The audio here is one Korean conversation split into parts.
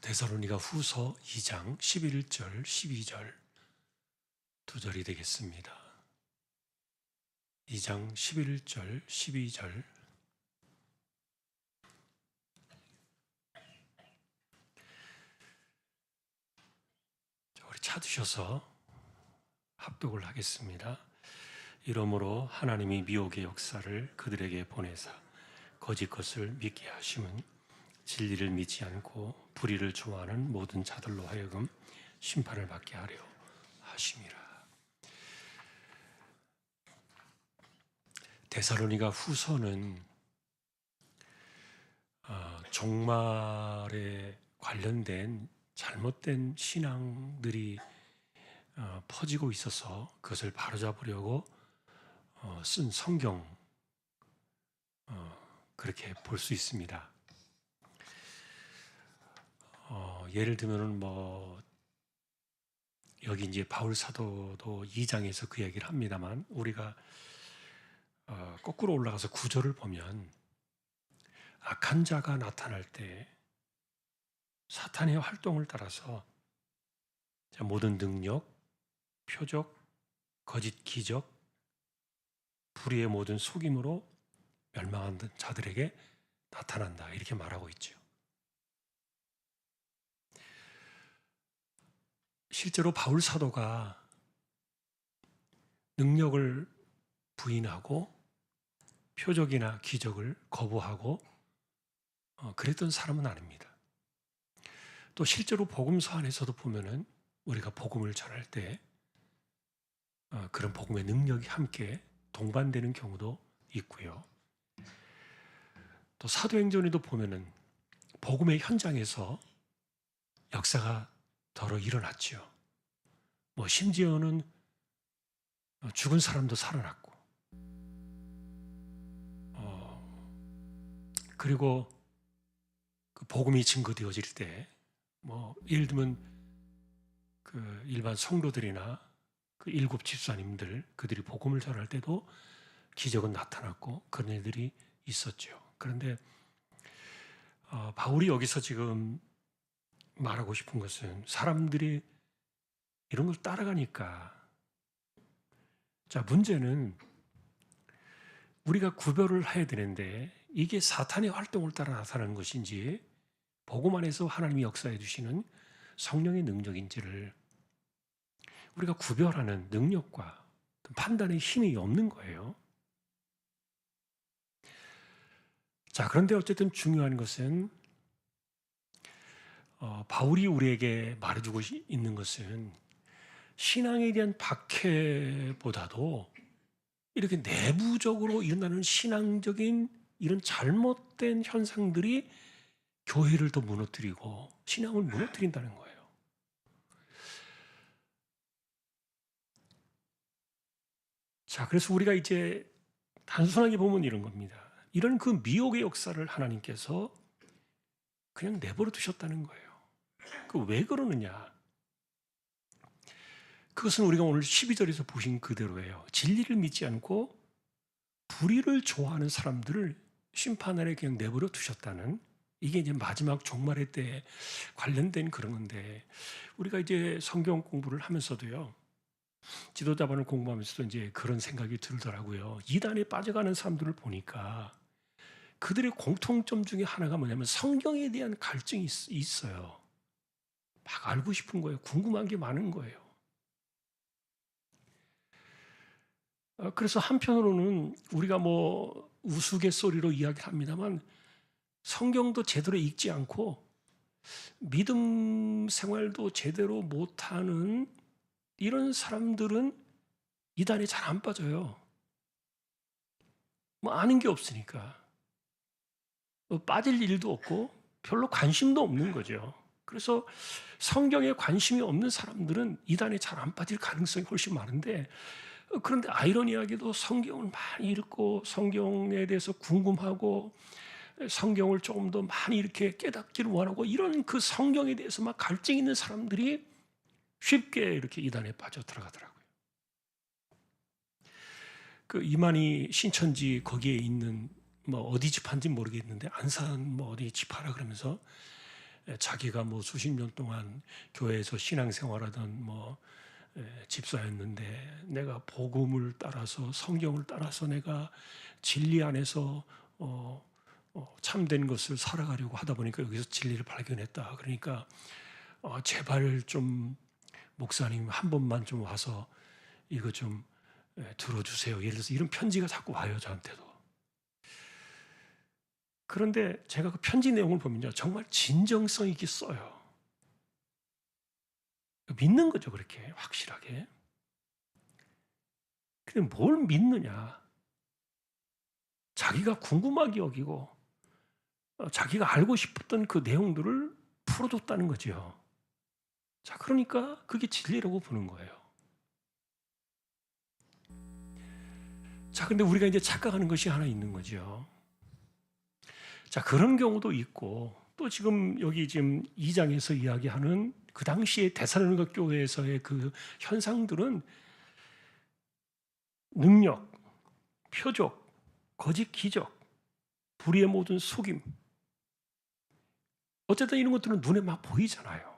데살로니가 후서 2장 11절, 12절 두 절이 되겠습니다. 2장 11절, 12절. 우리 찾으셔서 합독을 하겠습니다. 이러므로 하나님이 미혹의 역사를 그들에게 보내사 거짓 것을 믿게 하심은 진리를 믿지 않고 불의를 좋아하는 모든 자들로 하여금 심판을 받게 하려 하심이라. 데살로니가 후서는 종말에 관련된 잘못된 신앙들이 퍼지고 있어서 그것을 바로잡으려고 쓴 성경, 그렇게 볼 수 있습니다. 예를 들면은 여기 이제 바울 사도도 2장에서 그 얘기를 합니다만, 우리가 거꾸로 올라가서 9절을 보면 악한 자가 나타날 때 사탄의 활동을 따라서 모든 능력, 표적, 거짓 기적, 불의의 모든 속임으로 멸망한 자들에게 나타난다, 이렇게 말하고 있죠. 실제로 바울 사도가 능력을 부인하고 표적이나 기적을 거부하고 그랬던 사람은 아닙니다. 또 실제로 복음서 안에서도 보면은 우리가 복음을 전할 때 그런 복음의 능력이 함께 동반되는 경우도 있고요. 또 사도행전에도 보면은 복음의 현장에서 역사가 더러 일어났죠. 심지어는 죽은 사람도 살아났고, 그리고 그 복음이 증거되어질 때, 예를 들면 그 일반 성도들이나 그 7 집사님들, 그들이 복음을 전할 때도 기적은 나타났고 그런 일들이 있었죠. 그런데 바울이 여기서 지금 말하고 싶은 것은 사람들이 이런 걸 따라가니까, 문제는 우리가 구별을 해야 되는데 이게 사탄의 활동을 따라 나타나는 것인지 복음 안에서 하나님이 역사해 주시는 성령의 능력인지를 우리가 구별하는 능력과 판단의 힘이 없는 거예요. 그런데 어쨌든 중요한 것은 바울이 우리에게 말해주고 있는 것은 신앙에 대한 박해보다도 이렇게 내부적으로 일어나는 신앙적인 이런 잘못된 현상들이 교회를 더 무너뜨리고 신앙을 무너뜨린다는 거예요. 그래서 우리가 이제 단순하게 보면 이런 겁니다. 이런 그 미혹의 역사를 하나님께서 그냥 내버려 두셨다는 거예요. 왜 그러느냐? 그것은 우리가 오늘 12절에서 보신 그대로예요. 진리를 믿지 않고 불의를 좋아하는 사람들을 심판 아래 그냥 내버려 두셨다는, 이게 이제 마지막 종말의 때에 관련된 그런 건데, 우리가 이제 성경 공부를 하면서도요, 지도자반을 공부하면서도 이제 그런 생각이 들더라고요. 이단에 빠져가는 사람들을 보니까 그들의 공통점 중에 하나가 뭐냐면 성경에 대한 갈증이 있어요. 막 알고 싶은 거예요. 궁금한 게 많은 거예요. 그래서 한편으로는 우리가 우스갯소리로 이야기합니다만 성경도 제대로 읽지 않고 믿음 생활도 제대로 못하는 이런 사람들은 이단에 잘 안 빠져요. 아는 게 없으니까. 빠질 일도 없고 별로 관심도 없는 거죠. 그래서 성경에 관심이 없는 사람들은 이단에 잘 안 빠질 가능성이 훨씬 많은데, 그런데 아이러니하게도 성경을 많이 읽고 성경에 대해서 궁금하고 성경을 조금 더 많이 이렇게 깨닫기를 원하고 이런 그 성경에 대해서 막 갈증 있는 사람들이 쉽게 이렇게 이단에 빠져 들어가더라고요. 그 이만희 신천지 거기에 있는 어디 집한지 모르겠는데 안산 어디 집하라 그러면서 자기가 뭐 수십 년 동안 교회에서 신앙생활하던 뭐 집사였는데 내가 복음을 따라서 성경을 따라서 내가 진리 안에서 참된 것을 살아가려고 하다 보니까 여기서 진리를 발견했다. 그러니까 제발 좀 목사님 한 번만 좀 와서 이거 좀 들어주세요. 예를 들어서 이런 편지가 자꾸 와요, 저한테도. 그런데 제가 그 편지 내용을 보면요, 정말 진정성 있게 써요. 믿는 거죠, 그렇게 확실하게. 근데 뭘 믿느냐? 자기가 궁금하게 여기고 자기가 알고 싶었던 그 내용들을 풀어줬다는 거죠. 자, 그러니까 그게 진리라고 보는 거예요. 자, 근데 우리가 이제 착각하는 것이 하나 있는 거죠. 자, 그런 경우도 있고, 또 지금 여기 지금 2장에서 이야기하는 그 당시에 데살로니가 교회에서의 그 현상들은 능력, 표적, 거짓 기적, 불의의 모든 속임. 어쨌든 이런 것들은 눈에 막 보이잖아요.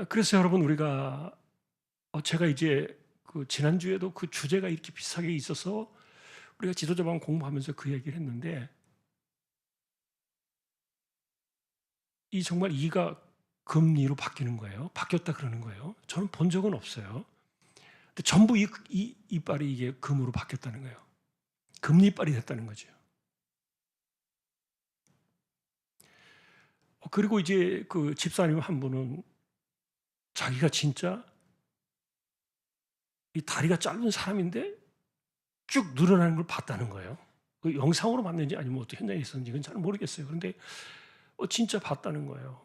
그래서 여러분, 우리가 제가 이제 그 지난주에도 그 주제가 이렇게 비슷하게 있어서 우리가 지도자방 공부하면서 그 얘기를 했는데, 이 정말 이가 금리로 바뀌는 거예요. 바뀌었다 그러는 거예요. 저는 본 적은 없어요. 근데 전부 이빨이 이게 금으로 바뀌었다는 거예요. 금리빨이 됐다는 거죠. 그리고 이제 그 집사님 한 분은 자기가 진짜 이 다리가 짧은 사람인데 쭉 늘어나는 걸 봤다는 거예요. 그 영상으로 봤는지 아니면 어떤 현장에 있었는지는 잘 모르겠어요. 그런데 진짜 봤다는 거예요.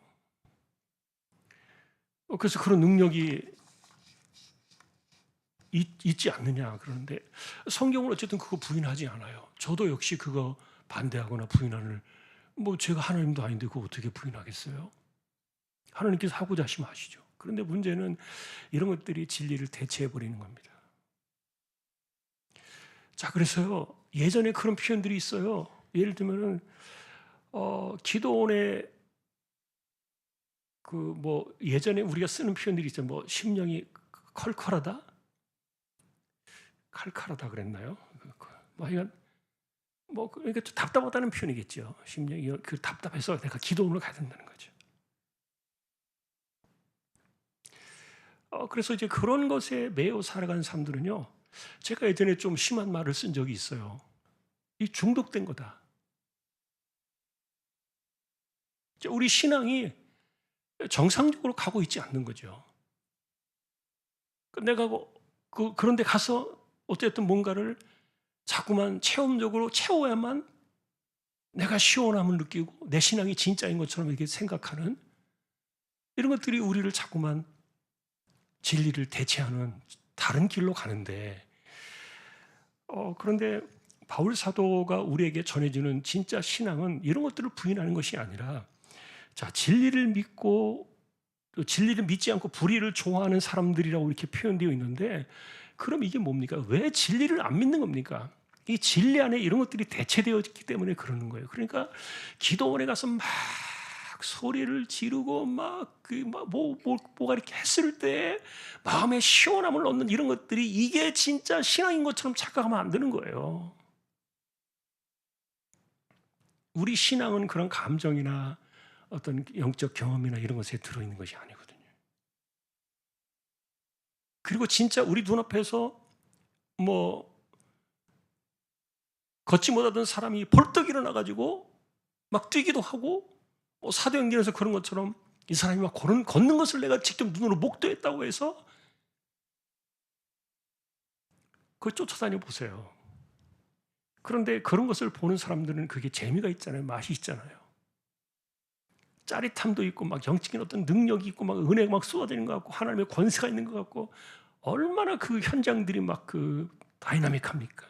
그래서 그런 능력이 있지 않느냐 그러는데 성경은 어쨌든 그거 부인하지 않아요. 저도 역시 그거 반대하거나 부인하는, 뭐 제가 하나님도 아닌데 그거 어떻게 부인하겠어요? 하나님께서 하고자 하시면 하시죠. 그런데 문제는 이런 것들이 진리를 대체해버리는 겁니다. 자, 그래서요, 예전에 그런 표현들이 있어요. 예를 들면은 기도원의 그 뭐 예전에 우리가 쓰는 표현들이 있어요. 뭐 심령이 컬컬하다, 칼칼하다 그랬나요? 뭐 하여간 뭐 그러니까 좀 답답하다는 표현이겠죠. 심령이 그 답답해서 내가 기도원을 가야 된다는 거죠. 그래서 이제 그런 것에 매여 살아가는 사람들은요, 제가 예전에 좀 심한 말을 쓴 적이 있어요. 이 중독된 거다. 우리 신앙이 정상적으로 가고 있지 않는 거죠. 내가 그런데 가서 어쨌든 뭔가를 자꾸만 체험적으로 채워야만 내가 시원함을 느끼고 내 신앙이 진짜인 것처럼 이렇게 생각하는 이런 것들이 우리를 자꾸만 진리를 대체하는 다른 길로 가는데, 그런데 바울 사도가 우리에게 전해주는 진짜 신앙은 이런 것들을 부인하는 것이 아니라, 자, 진리를 믿고 또 진리를 믿지 않고 불의를 좋아하는 사람들이라고 이렇게 표현되어 있는데, 그럼 이게 뭡니까? 왜 진리를 안 믿는 겁니까? 이 진리 안에 이런 것들이 대체되어 있기 때문에 그러는 거예요. 그러니까 기도원에 가서 막 소리를 지르고 뭐가 이렇게 했을 때 마음에 시원함을 얻는 이런 것들이 이게 진짜 신앙인 것처럼 착각하면 안 되는 거예요. 우리 신앙은 그런 감정이나 어떤 영적 경험이나 이런 것에 들어있는 것이 아니거든요. 그리고 진짜 우리 눈앞에서 뭐 걷지 못하던 사람이 벌떡 일어나가지고 막 뛰기도 하고, 사도행전에서 그런 것처럼 이 사람이 막 걷는 것을 내가 직접 눈으로 목도했다고 해서 그걸 쫓아다녀 보세요. 그런데 그런 것을 보는 사람들은 그게 재미가 있잖아요. 맛이 있잖아요. 짜릿함도 있고 막 영적인 어떤 능력이 있고 막 은혜가 막 쏟아지는 것 같고 하나님의 권세가 있는 것 같고, 얼마나 그 현장들이 막 그 다이나믹합니까?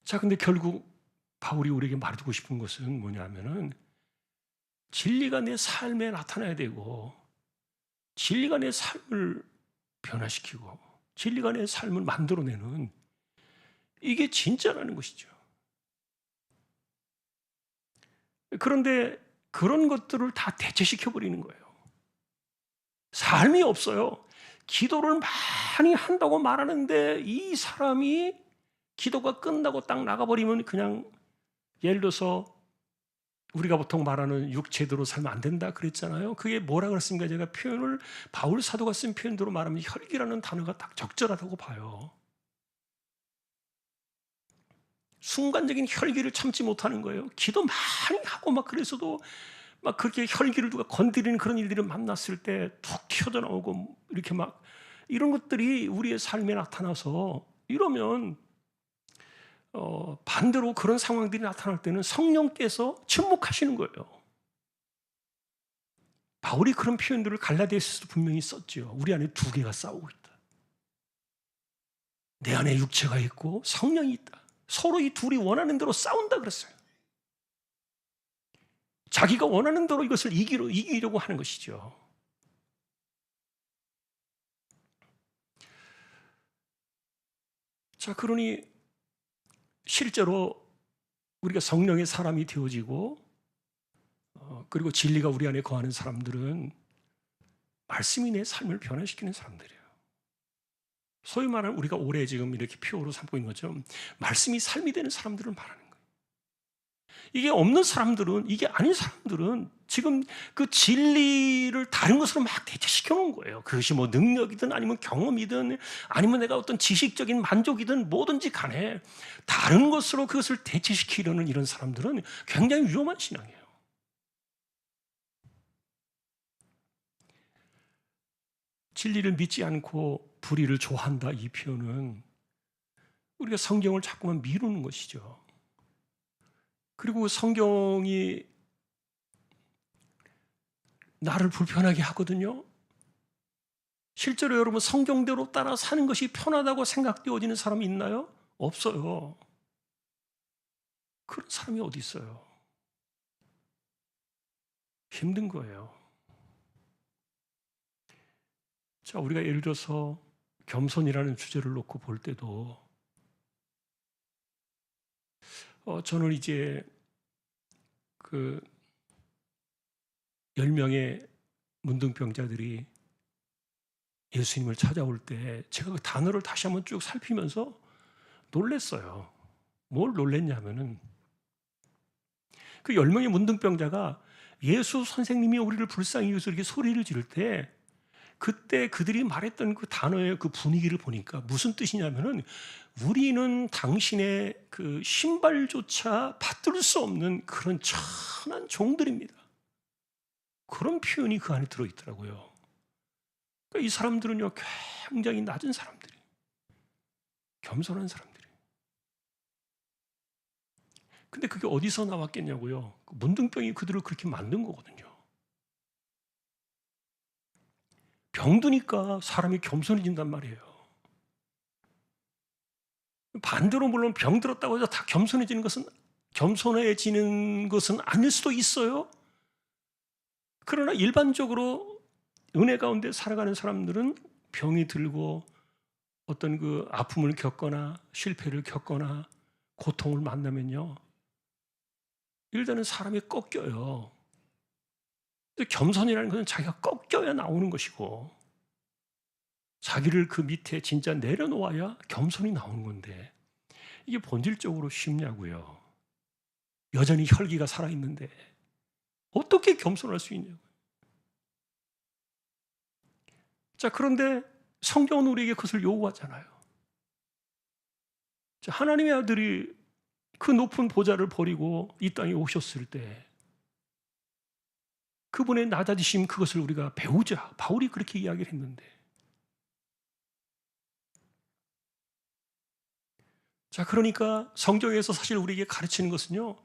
자, 근데 결국 바울이 우리에게 말해주고 싶은 것은 뭐냐면은 진리가 내 삶에 나타나야 되고, 진리가 내 삶을 변화시키고 진리가 내 삶을 만들어내는, 이게 진짜라는 것이죠. 그런데 그런 것들을 다 대체시켜 버리는 거예요. 삶이 없어요. 기도를 많이 한다고 말하는데 이 사람이 기도가 끝나고 딱 나가버리면 그냥 예를 들어서 우리가 보통 말하는 육체대로 살면 안 된다 그랬잖아요. 그게 뭐라 그랬습니까? 제가 표현을 바울 사도가 쓴 표현대로 말하면 혈기라는 단어가 딱 적절하다고 봐요. 순간적인 혈기를 참지 못하는 거예요. 기도 많이 하고 막 그래서도 막 그렇게 혈기를 누가 건드리는 그런 일들을 만났을 때 툭 튀어나오고 이렇게 막 이런 것들이 우리의 삶에 나타나서 이러면 반대로 그런 상황들이 나타날 때는 성령께서 침묵하시는 거예요. 바울이 그런 표현들을 갈라디아서도 분명히 썼죠. 우리 안에 두 개가 싸우고 있다. 내 안에 육체가 있고 성령이 있다. 서로 이 둘이 원하는 대로 싸운다 그랬어요. 자기가 원하는 대로 이것을 이기려고 하는 것이죠. 자, 그러니 실제로 우리가 성령의 사람이 되어지고 그리고 진리가 우리 안에 거하는 사람들은 말씀이 내 삶을 변화시키는 사람들이에요. 소위 말하는 우리가 올해 지금 이렇게 표어로 삼고 있는 것처럼 말씀이 삶이 되는 사람들을 말하는 거예요. 이게 없는 사람들은, 이게 아닌 사람들은 지금 그 진리를 다른 것으로 막 대체시켜 놓은 거예요. 그것이 뭐 능력이든 아니면 경험이든 아니면 내가 어떤 지식적인 만족이든 뭐든지 간에 다른 것으로 그것을 대체시키려는 이런 사람들은 굉장히 위험한 신앙이에요. 진리를 믿지 않고 불의를 좋아한다, 이 표현은 우리가 성경을 자꾸만 미루는 것이죠. 그리고 성경이 나를 불편하게 하거든요. 실제로 여러분 성경대로 따라 사는 것이 편하다고 생각되어지는 사람이 있나요? 없어요. 그런 사람이 어디 있어요? 힘든 거예요. 자, 우리가 예를 들어서 겸손이라는 주제를 놓고 볼 때도 저는 이제 그 10명의 문둥병자들이 예수님을 찾아올 때 제가 그 단어를 다시 한번 쭉 살피면서 놀랬어요. 뭘 놀랬냐면은 그 10명의 문둥병자가 예수 선생님이 우리를 불쌍히 여기서 이렇게 소리를 지를 때 그때 그들이 말했던 그 단어의 그 분위기를 보니까 무슨 뜻이냐면은 우리는 당신의 그 신발조차 받들 수 없는 그런 천한 종들입니다. 그런 표현이 그 안에 들어있더라고요. 그러니까 이 사람들은요 굉장히 낮은 사람들이, 겸손한 사람들이. 근데 그게 어디서 나왔겠냐고요. 문둥병이 그들을 그렇게 만든 거거든요. 병드니까 사람이 겸손해진단 말이에요. 반대로 물론 병들었다고 해서 다 겸손해지는 것은 아닐 수도 있어요. 그러나 일반적으로 은혜 가운데 살아가는 사람들은 병이 들고 어떤 그 아픔을 겪거나 실패를 겪거나 고통을 만나면요, 일단은 사람이 꺾여요. 겸손이라는 것은 자기가 꺾여야 나오는 것이고 자기를 그 밑에 진짜 내려놓아야 겸손이 나오는 건데 이게 본질적으로 쉽냐고요. 여전히 혈기가 살아있는데 어떻게 겸손할 수 있냐고요. 자, 그런데 성경은 우리에게 그것을 요구하잖아요. 자, 하나님의 아들이 그 높은 보좌를 버리고 이 땅에 오셨을 때 그분의 낮아지심, 그것을 우리가 배우자. 바울이 그렇게 이야기를 했는데, 자, 그러니까 성경에서 사실 우리에게 가르치는 것은요,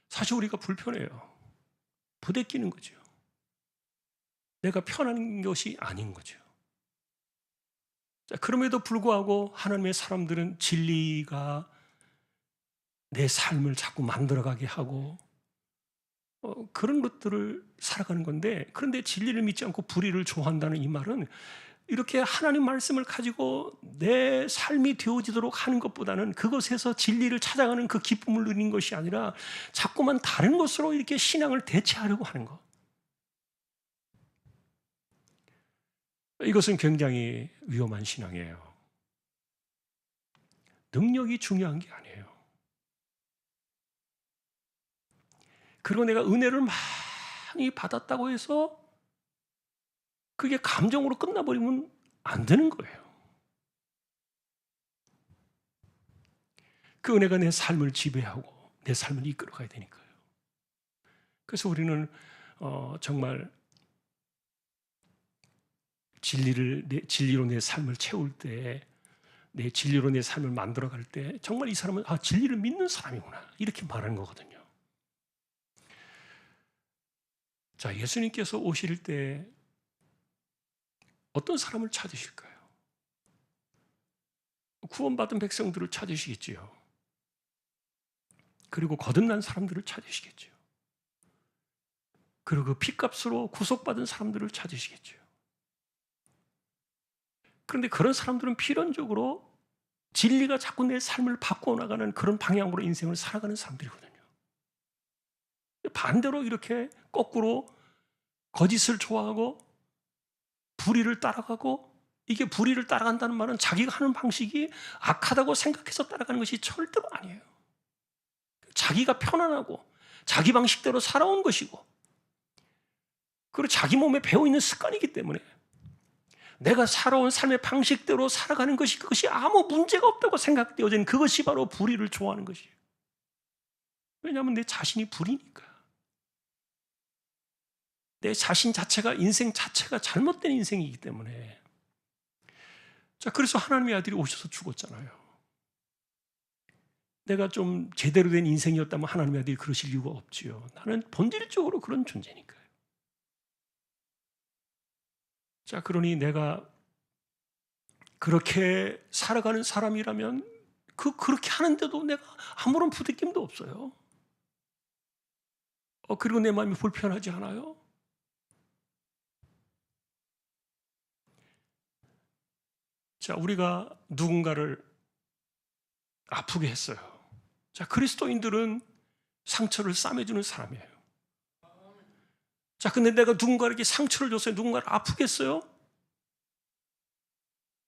사실 우리가 불편해요. 부대끼는 거죠. 내가 편한 것이 아닌 거죠. 자, 그럼에도 불구하고 하나님의 사람들은 진리가 내 삶을 자꾸 만들어가게 하고 그런 것들을 살아가는 건데, 그런데 진리를 믿지 않고 불의를 좋아한다는 이 말은 이렇게 하나님 말씀을 가지고 내 삶이 되어지도록 하는 것보다는 그것에서 진리를 찾아가는 그 기쁨을 누리는 것이 아니라 자꾸만 다른 것으로 이렇게 신앙을 대체하려고 하는 것. 이것은 굉장히 위험한 신앙이에요. 능력이 중요한 게 아니에요. 그리고 내가 은혜를 많이 받았다고 해서 그게 감정으로 끝나버리면 안 되는 거예요. 그 은혜가 내 삶을 지배하고 내 삶을 이끌어가야 되니까요. 그래서 우리는 정말 진리로 내 삶을 채울 때, 내 진리로 내 삶을 만들어갈 때 정말 이 사람은 진리를 믿는 사람이구나 이렇게 말하는 거거든요. 자, 예수님께서 오실 때 어떤 사람을 찾으실까요? 구원받은 백성들을 찾으시겠지요. 그리고 거듭난 사람들을 찾으시겠지요. 그리고 그 핏값으로 구속받은 사람들을 찾으시겠지요. 그런데 그런 사람들은 필연적으로 진리가 자꾸 내 삶을 바꾸어 나가는 그런 방향으로 인생을 살아가는 사람들이거든요. 반대로 이렇게 거꾸로 거짓을 좋아하고 불의를 따라가고, 이게 불의를 따라간다는 말은 자기가 하는 방식이 악하다고 생각해서 따라가는 것이 절대로 아니에요. 자기가 편안하고 자기 방식대로 살아온 것이고, 그리고 자기 몸에 배어있는 습관이기 때문에 내가 살아온 삶의 방식대로 살아가는 것이, 그것이 아무 문제가 없다고 생각되어지는 그것이 바로 불의를 좋아하는 것이에요. 왜냐하면 내 자신이 불이니까. 내 자신 자체가, 인생 자체가 잘못된 인생이기 때문에. 자, 그래서 하나님의 아들이 오셔서 죽었잖아요. 내가 좀 제대로 된 인생이었다면 하나님의 아들이 그러실 이유가 없지요. 나는 본질적으로 그런 존재니까요. 자, 그러니 내가 그렇게 살아가는 사람이라면 그렇게 하는데도 내가 아무런 부대낌도 없어요. 그리고 내 마음이 불편하지 않아요. 자, 우리가 누군가를 아프게 했어요. 자, 그리스도인들은 상처를 싸매주는 사람이에요. 자, 근데 내가 누군가에게 상처를 줬어요. 누군가를 아프게 했어요.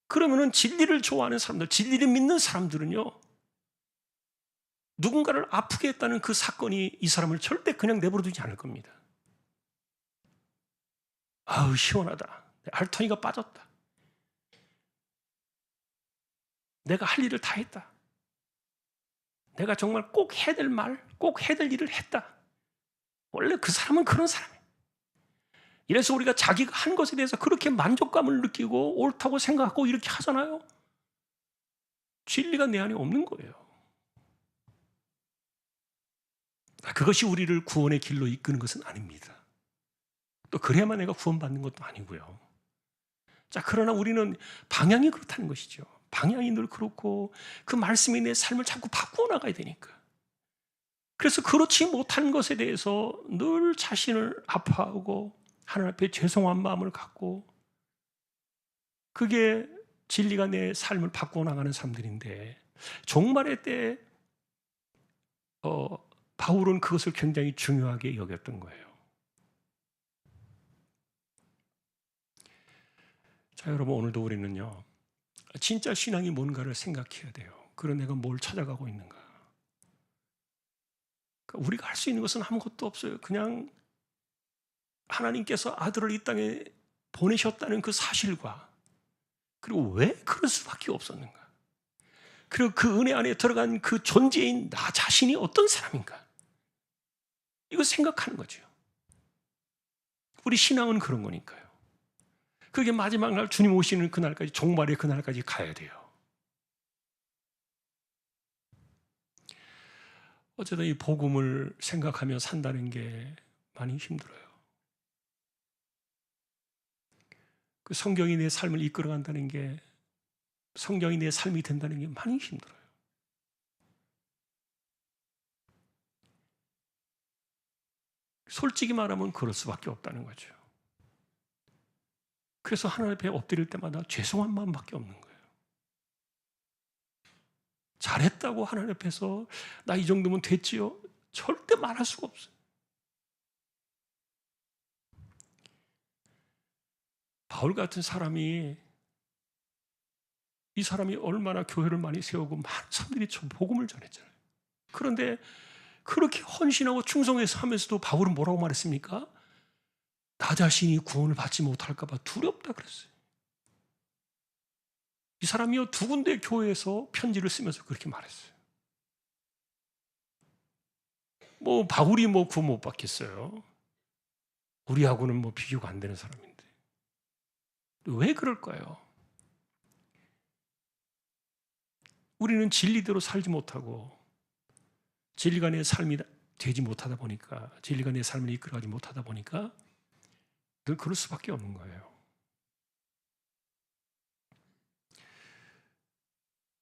그러면은 진리를 좋아하는 사람들, 진리를 믿는 사람들은요, 누군가를 아프게 했다는 그 사건이 이 사람을 절대 그냥 내버려두지 않을 겁니다. 아우, 시원하다. 알통이가 빠졌다. 내가 할 일을 다 했다. 내가 정말 꼭 해야 될 말, 꼭 해야 될 일을 했다. 원래 그 사람은 그런 사람이에요. 이래서 우리가 자기가 한 것에 대해서 그렇게 만족감을 느끼고 옳다고 생각하고 이렇게 하잖아요. 진리가 내 안에 없는 거예요. 그것이 우리를 구원의 길로 이끄는 것은 아닙니다. 또 그래야만 내가 구원받는 것도 아니고요. 자, 그러나 우리는 방향이 그렇다는 것이죠. 방향이 늘 그렇고 그 말씀이 내 삶을 자꾸 바꾸어 나가야 되니까. 그래서 그렇지 못한 것에 대해서 늘 자신을 아파하고 하나님 앞에 죄송한 마음을 갖고, 그게 진리가 내 삶을 바꾸어 나가는 사람들인데, 종말의 때 바울은 그것을 굉장히 중요하게 여겼던 거예요. 자, 여러분, 오늘도 우리는요, 진짜 신앙이 뭔가를 생각해야 돼요. 그럼 내가 뭘 찾아가고 있는가? 그러니까 우리가 할 수 있는 것은 아무것도 없어요. 그냥 하나님께서 아들을 이 땅에 보내셨다는 그 사실과, 그리고 왜 그럴 수밖에 없었는가? 그리고 그 은혜 안에 들어간 그 존재인 나 자신이 어떤 사람인가? 이거 생각하는 거죠. 우리 신앙은 그런 거니까요. 그게 마지막 날 주님 오시는 그날까지, 종말의 그날까지 가야 돼요. 어쨌든 이 복음을 생각하며 산다는 게 많이 힘들어요. 그 성경이 내 삶을 이끌어간다는 게, 성경이 내 삶이 된다는 게 많이 힘들어요. 솔직히 말하면 그럴 수밖에 없다는 거죠. 그래서 하나님 앞에 엎드릴 때마다 죄송한 마음밖에 없는 거예요. 잘했다고 하나님 앞에서 나 이 정도면 됐지요? 절대 말할 수가 없어요. 바울 같은 사람이, 이 사람이 얼마나 교회를 많이 세우고 많은 사람들이 복음을 전했잖아요. 그런데 그렇게 헌신하고 충성해서 하면서도 바울은 뭐라고 말했습니까? 나 자신이 구원을 받지 못할까 봐 두렵다 그랬어요. 이 사람이요, 두 군데 교회에서 편지를 쓰면서 그렇게 말했어요. 뭐 바울이 뭐 구원 못 받겠어요. 우리하고는 뭐 비교가 안 되는 사람인데. 왜 그럴까요? 우리는 진리대로 살지 못하고 진리가 내 삶이 되지 못하다 보니까, 진리가 내 삶을 이끌어가지 못하다 보니까 늘 그럴 수밖에 없는 거예요.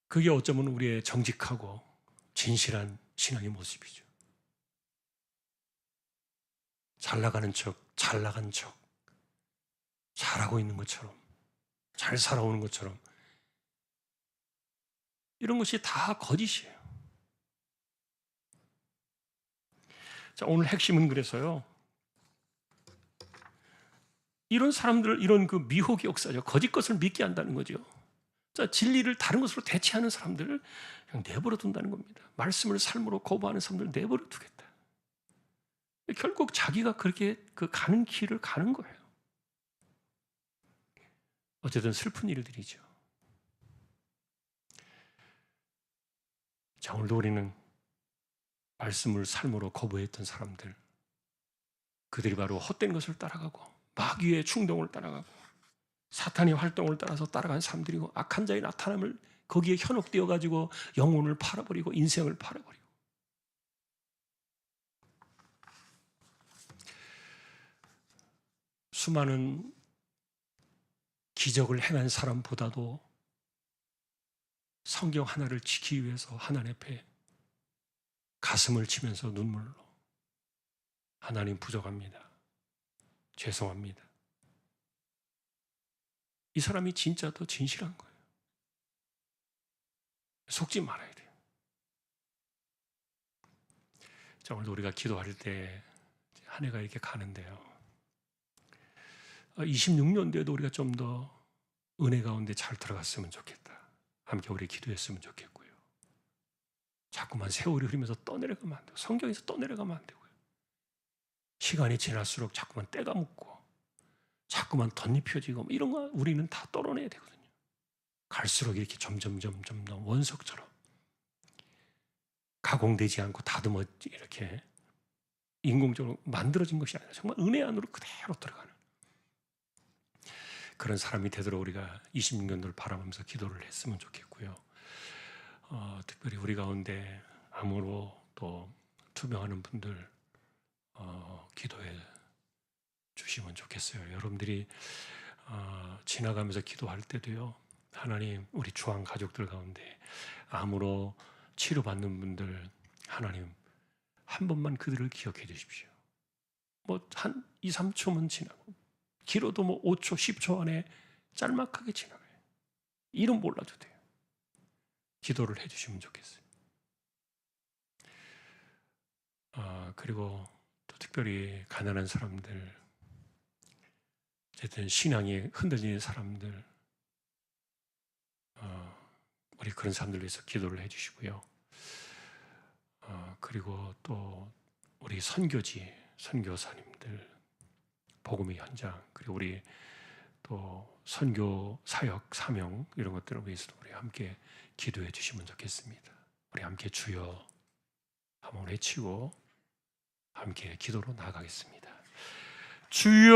그게 어쩌면 우리의 정직하고 진실한 신앙의 모습이죠. 잘 나가는 척, 잘 나간 척, 잘하고 있는 것처럼, 잘 살아오는 것처럼, 이런 것이 다 거짓이에요. 자, 오늘 핵심은 그래서요, 이런 사람들, 이런 그 미혹의 역사죠. 거짓 것을 믿게 한다는 거죠. 자, 진리를 다른 것으로 대체하는 사람들을 그냥 내버려 둔다는 겁니다. 말씀을 삶으로 거부하는 사람들을 내버려 두겠다. 결국 자기가 그렇게 그 가는 길을 가는 거예요. 어쨌든 슬픈 일들이죠. 자, 오늘도 우리는 말씀을 삶으로 거부했던 사람들, 그들이 바로 헛된 것을 따라가고 마귀의 충동을 따라가고 사탄의 활동을 따라서 따라간 사람들이고, 악한 자의 나타남을 거기에 현혹되어 가지고 영혼을 팔아버리고 인생을 팔아버리고, 수많은 기적을 행한 사람보다도 성경 하나를 지키기 위해서 하나님 앞에 가슴을 치면서 눈물로, 하나님 부족합니다, 죄송합니다. 이 사람이 진짜 더 진실한 거예요. 속지 말아야 돼요. 자, 오늘도 우리가 기도할 때 한 해가 이렇게 가는데요, 26년도에도 우리가 좀 더 은혜 가운데 잘 들어갔으면 좋겠다. 함께 우리 기도했으면 좋겠고요. 자꾸만 세월이 흐르면서 떠내려가면 안 되고, 성경에서 떠내려가면 안 되고요. 시간이 지날수록 자꾸만 때가 묻고 자꾸만 덧입혀지고 이런 거 우리는 다 떨어내야 되거든요. 갈수록 이렇게 점점 원석처럼 가공되지 않고 다듬어 이렇게 인공적으로 만들어진 것이 아니라 정말 은혜 안으로 그대로 들어가는 그런 사람이 되도록 우리가 26년도를 바라보면서 기도를 했으면 좋겠고요. 특별히 우리 가운데 암으로 또 투병하는 분들 기도해 주시면 좋겠어요. 여러분들이 지나가면서 기도할 때도요, 하나님, 우리 주한 가족들 가운데 암으로 치료받는 분들, 하나님 한 번만 그들을 기억해 주십시오. 뭐 한 2, 3초만 지나고, 길어도 뭐 5초, 10초 안에 짤막하게 지나가요. 이름 몰라도 돼요. 기도를 해 주시면 좋겠어요. 그리고 또 특별히 가난한 사람들, 어쨌든 신앙이 흔들리는 사람들, 우리 그런 사람들 위해서 기도를 해 주시고요. 그리고 또 우리 선교지, 선교사님들, 복음의 현장, 그리고 우리 또 선교 사역, 사명, 이런 것들을 위해서도 우리 함께 기도해 주시면 좋겠습니다. 우리 함께 주여 한번 외치고 함께 기도로 나아가겠습니다. 주여